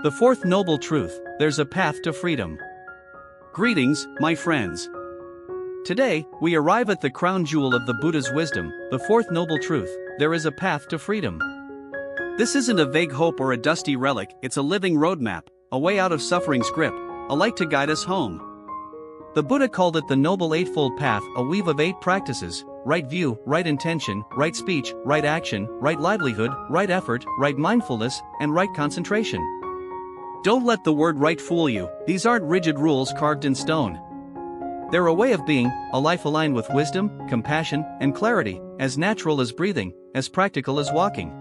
The fourth noble truth: there's a path to freedom. Greetings, my friends. Today, we arrive at the crown jewel of the Buddha's wisdom, the fourth noble truth: there is a path to freedom. This isn't a vague hope or a dusty relic, it's a living roadmap, a way out of suffering's grip, a light to guide us home. The Buddha called it the Noble Eightfold Path, a weave of 8 practices: right view, right intention, right speech, right action, right livelihood, right effort, right mindfulness, and right concentration. Don't let the word right fool you, these aren't rigid rules carved in stone. They're a way of being, a life aligned with wisdom, compassion, and clarity, as natural as breathing, as practical as walking.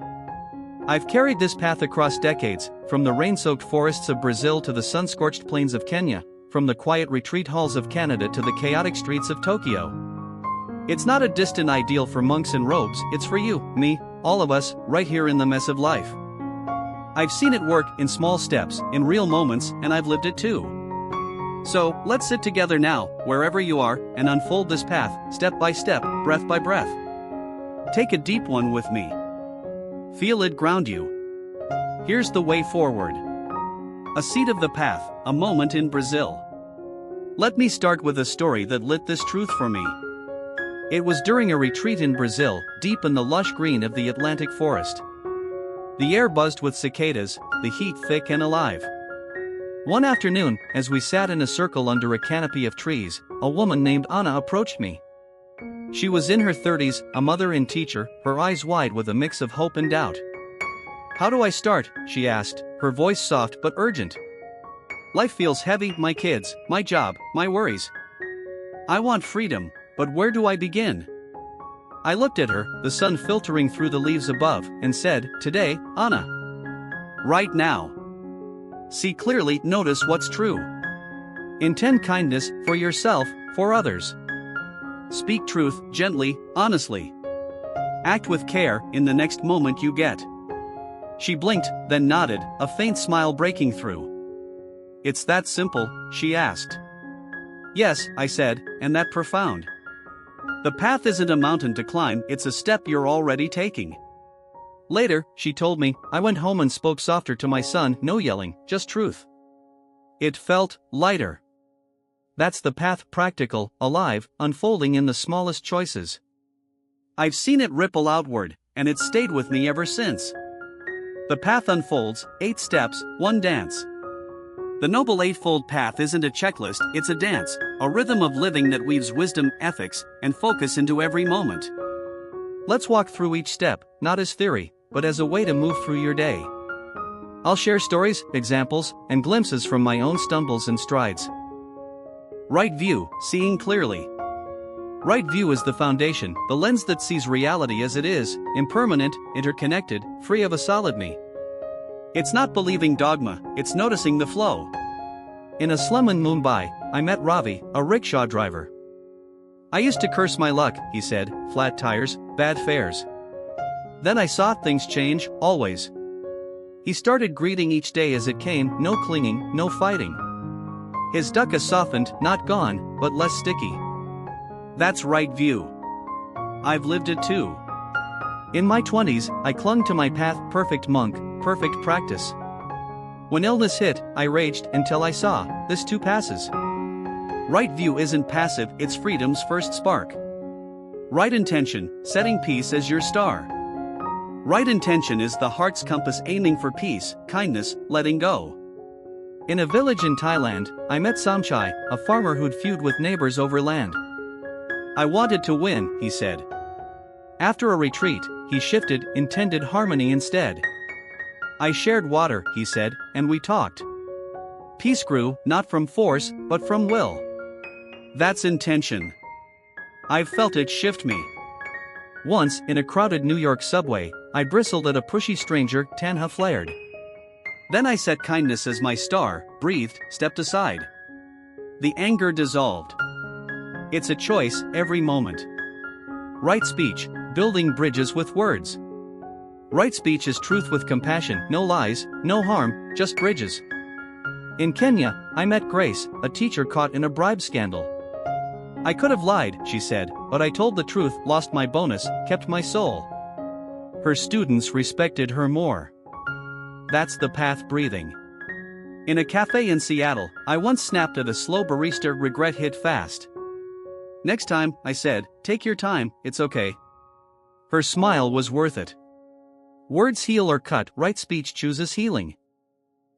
I've carried this path across decades, from the rain-soaked forests of Brazil to the sun-scorched plains of Kenya, from the quiet retreat halls of Canada to the chaotic streets of Tokyo. It's not a distant ideal for monks in robes, it's for you, me, all of us, right here in the mess of life. I've seen it work in small steps, in real moments, and I've lived it too. So, let's sit together now, wherever you are, and unfold this path, step by step, breath by breath. Take a deep one with me. Feel it ground you. Here's the way forward. A seed of the path, a moment in Brazil. Let me start with a story that lit this truth for me. It was during a retreat in Brazil, deep in the lush green of the Atlantic forest. The air buzzed with cicadas, the heat thick and alive. One afternoon, as we sat in a circle under a canopy of trees, a woman named Anna approached me. She was in her 30s, a mother and teacher, her eyes wide with a mix of hope and doubt. "How do I start?" she asked, her voice soft but urgent. "Life feels heavy, my kids, my job, my worries. I want freedom, but where do I begin?" I looked at her, the sun filtering through the leaves above, and said, "Today, Anna. Right now. See clearly, notice what's true. Intend kindness, for yourself, for others. Speak truth, gently, honestly. Act with care, in the next moment you get." She blinked, then nodded, a faint smile breaking through. "It's that simple?" she asked. "Yes," I said, "and that profound. The path isn't a mountain to climb, it's a step you're already taking." Later, she told me, I went home and spoke softer to my son, no yelling, just truth. It felt lighter. That's the path, practical, alive, unfolding in the smallest choices. I've seen it ripple outward, and it's stayed with me ever since. The path unfolds, 8 steps, 1 dance. The Noble Eightfold Path isn't a checklist, it's a dance, a rhythm of living that weaves wisdom, ethics, and focus into every moment. Let's walk through each step, not as theory, but as a way to move through your day. I'll share stories, examples, and glimpses from my own stumbles and strides. Right view, seeing clearly. Right view is the foundation, the lens that sees reality as it is, impermanent, interconnected, free of a solid me. It's not believing dogma, it's noticing the flow. In a slum in Mumbai, I met Ravi, a rickshaw driver. "I used to curse my luck," he said, "flat tires, bad fares. Then I saw things change, always." He started greeting each day as it came, no clinging, no fighting. His dukkha softened, not gone, but less sticky. That's right view. I've lived it too. In my 20s, I clung to my path, perfect monk, perfect practice. When illness hit, I raged until I saw, this too passes. Right view isn't passive, it's freedom's first spark. Right intention, setting peace as your star. Right intention is the heart's compass, aiming for peace, kindness, letting go. In a village in Thailand, I met Samchai, a farmer who'd feud with neighbors over land. "I wanted to win," he said. After a retreat, he shifted, intended harmony instead. "I shared water," he said, "and we talked. Peace grew, not from force, but from will. That's intention. I've felt it shift me." Once, in a crowded New York subway, I bristled at a pushy stranger, Tanha flared. Then I set kindness as my star, breathed, stepped aside. The anger dissolved. It's a choice, every moment. Right speech, building bridges with words. Right speech is truth with compassion, no lies, no harm, just bridges. In Kenya, I met Grace, a teacher caught in a bribe scandal. "I could have lied," she said, "but I told the truth, lost my bonus, kept my soul." Her students respected her more. That's the path, breathing. In a cafe in Seattle, I once snapped at a slow barista. Regret hit fast. Next time, I said, take your time, it's okay. Her smile was worth it. Words heal or cut. Right speech chooses healing.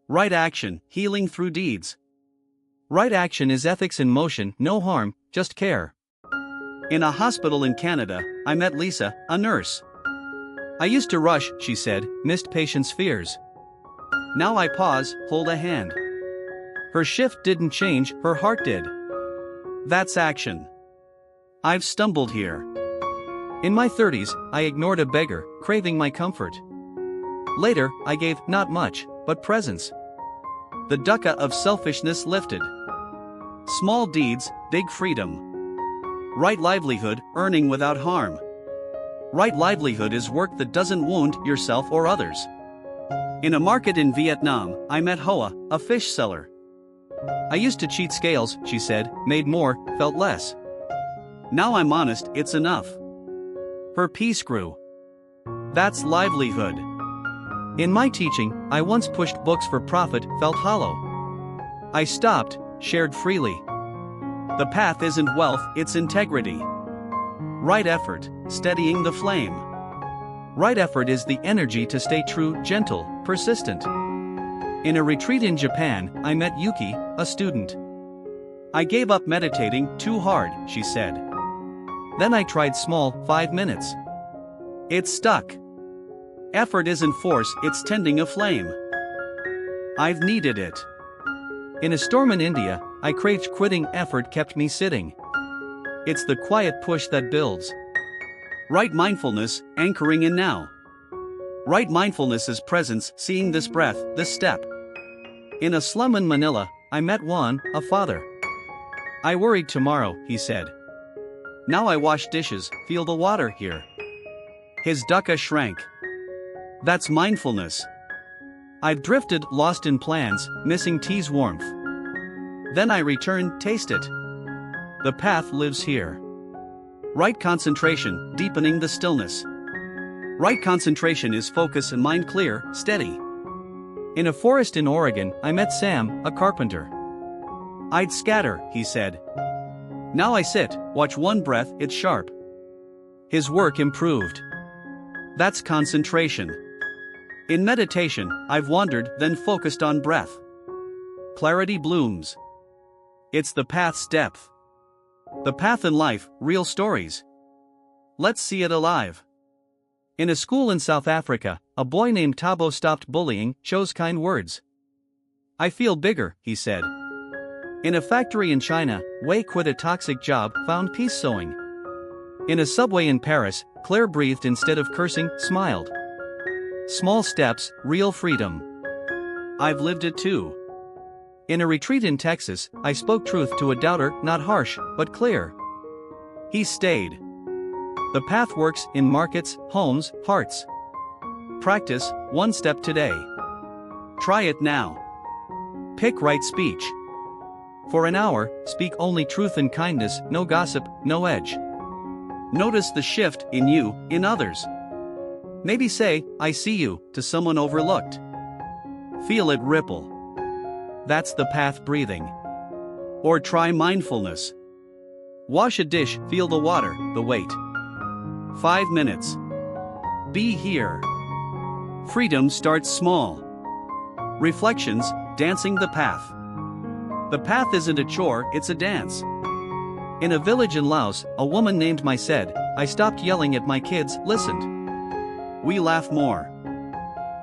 Right action, healing through deeds. Right action is ethics in motion, no harm, just care. In a hospital in Canada, I met Lisa, a nurse. I used to rush, she said, missed patients' fears. Now I pause, hold a hand. Her shift didn't change, her heart did. That's action. I've stumbled here. In my 30s, I ignored a beggar, craving my comfort. Later, I gave not much, but presence. The dukkha of selfishness lifted. Small deeds, big freedom. Right livelihood, earning without harm. Right livelihood is work that doesn't wound yourself or others. In a market in Vietnam, I met Hoa, a fish seller. I used to cheat scales, she said, made more, felt less. Now I'm honest, it's enough. Her peace grew. That's livelihood. In my teaching, I once pushed books for profit, felt hollow. I stopped, shared freely. The path isn't wealth, it's integrity. Right effort, steadying the flame. Right effort is the energy to stay true, gentle, persistent. In a retreat in Japan, I met Yuki, a student. I gave up meditating, too hard, she said. Then I tried small, 5 minutes. It stuck. Effort isn't force, it's tending a flame. I've needed it. In a storm in India, I craved quitting. Effort kept me sitting. It's the quiet push that builds. Right mindfulness, anchoring in now. Right mindfulness is presence, seeing this breath, this step. In a slum in Manila, I met Juan, a father. I worried tomorrow, he said. Now I wash dishes, feel the water here. His dukkha shrank. That's mindfulness. I've drifted, lost in plans, missing tea's warmth. Then I return, taste it. The path lives here. Right concentration, deepening the stillness. Right concentration is focus and mind clear, steady. In a forest in Oregon, I met Sam, a carpenter. I'd scatter, he said. Now I sit, watch one breath, it's sharp. His work improved. That's concentration. In meditation, I've wandered, then focused on breath. Clarity blooms. It's the path's depth. The path in life, real stories. Let's see it alive. In a school in South Africa, a boy named Tabo stopped bullying, chose kind words. I feel bigger, he said. In a factory in China, Wei quit a toxic job, found peace sewing. In a subway in Paris, Claire breathed instead of cursing, smiled. Small steps, real freedom. I've lived it too. In a retreat in Texas, I spoke truth to a doubter, not harsh, but clear. He stayed. The path works in markets, homes, hearts. Practice, one step today. Try it now. Pick right speech. For an hour, speak only truth and kindness, no gossip, no edge. Notice the shift in you, in others. Maybe say, I see you, to someone overlooked. Feel it ripple. That's the path breathing. Or try mindfulness. Wash a dish, feel the water, the weight. 5 minutes. Be here. Freedom starts small. Reflections, dancing the path. The path isn't a chore, it's a dance. In a village in Laos, a woman named Mai said, I stopped yelling at my kids, listened. We laugh more.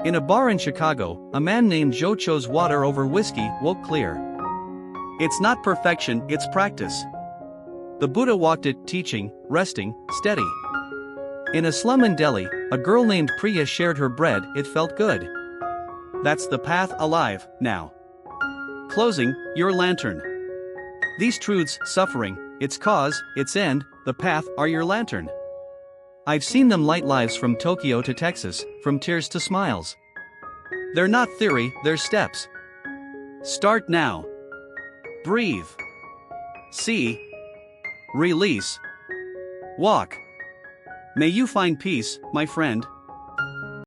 In a bar in Chicago, a man named Joe chose water over whiskey, woke clear. It's not perfection, it's practice. The Buddha walked it, teaching, resting, steady. In a slum in Delhi, a girl named Priya shared her bread, it felt good. That's the path alive, now. Closing, your lantern. These truths, suffering, its cause, its end, the path, are your lantern. I've seen them light lives from Tokyo to Texas, from tears to smiles. They're not theory, they're steps. Start now. Breathe. See. Release. Walk. May you find peace, my friend.